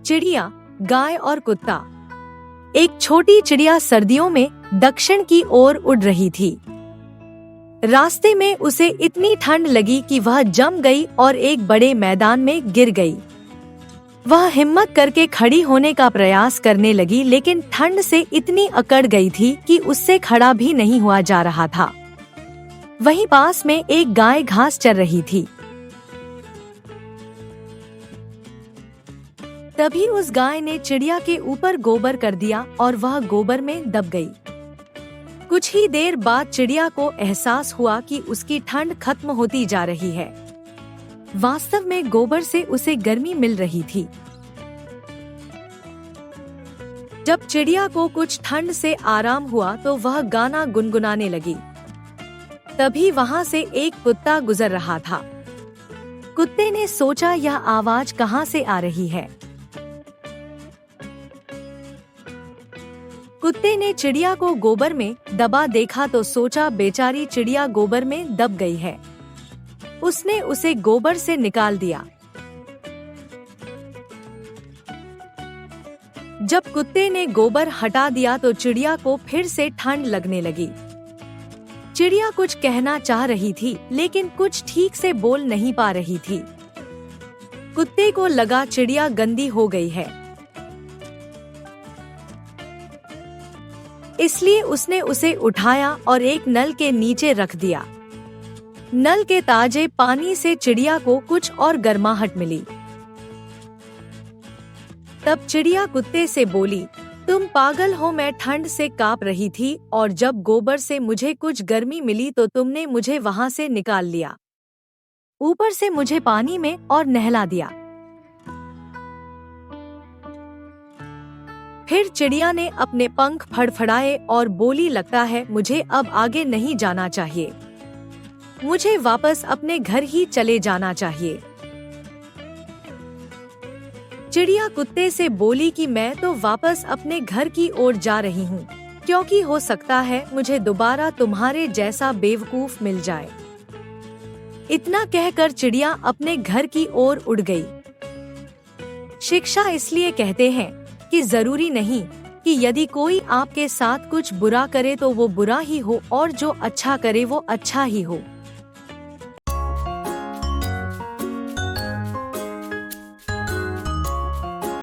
चिड़िया, गाय और कुत्ता। एक छोटी चिड़िया सर्दियों में दक्षिण की ओर उड़ रही थी। रास्ते में उसे इतनी ठंड लगी कि वह जम गई और एक बड़े मैदान में गिर गई। वह हिम्मत करके खड़ी होने का प्रयास करने लगी, लेकिन ठंड से इतनी अकड़ गई थी कि उससे खड़ा भी नहीं हुआ जा रहा था। वहीं पास में एक गाय घास चर रही थी। तभी उस गाय ने चिड़िया के ऊपर गोबर कर दिया और वह गोबर में दब गई। कुछ ही देर बाद चिड़िया को एहसास हुआ कि उसकी ठंड खत्म होती जा रही है। वास्तव में गोबर से उसे गर्मी मिल रही थी। जब चिड़िया को कुछ ठंड से आराम हुआ तो वह गाना गुनगुनाने लगी। तभी वहां से एक कुत्ता गुजर रहा था। कुत्ते ने सोचा, यह आवाज कहां से आ रही है। कुत्ते ने चिड़िया को गोबर में दबा देखा तो सोचा, बेचारी चिड़िया गोबर में दब गई है। उसने उसे गोबर से निकाल दिया। जब कुत्ते ने गोबर हटा दिया तो चिड़िया को फिर से ठंड लगने लगी। चिड़िया कुछ कहना चाह रही थी, लेकिन कुछ ठीक से बोल नहीं पा रही थी। कुत्ते को लगा चिड़िया गंदी हो गई है, इसलिए उसने उसे उठाया और एक नल के नीचे रख दिया। नल के ताजे पानी से चिड़िया को कुछ और गर्माहट मिली। तब चिड़िया कुत्ते से बोली, तुम पागल हो, मैं ठंड से कांप रही थी और जब गोबर से मुझे कुछ गर्मी मिली तो तुमने मुझे वहां से निकाल लिया, ऊपर से मुझे पानी में और नहला दिया। फिर चिड़िया ने अपने पंख फड़फड़ाए और बोली, लगता है मुझे अब आगे नहीं जाना चाहिए, मुझे वापस अपने घर ही चले जाना चाहिए। चिड़िया कुत्ते से बोली कि मैं तो वापस अपने घर की ओर जा रही हूँ, क्योंकि हो सकता है मुझे दोबारा तुम्हारे जैसा बेवकूफ मिल जाए। इतना कहकर चिड़िया अपने घर की ओर उड़ गई। शिक्षा इसलिए कहते हैं कि जरूरी नहीं कि यदि कोई आपके साथ कुछ बुरा करे तो वो बुरा ही हो और जो अच्छा करे वो अच्छा ही हो।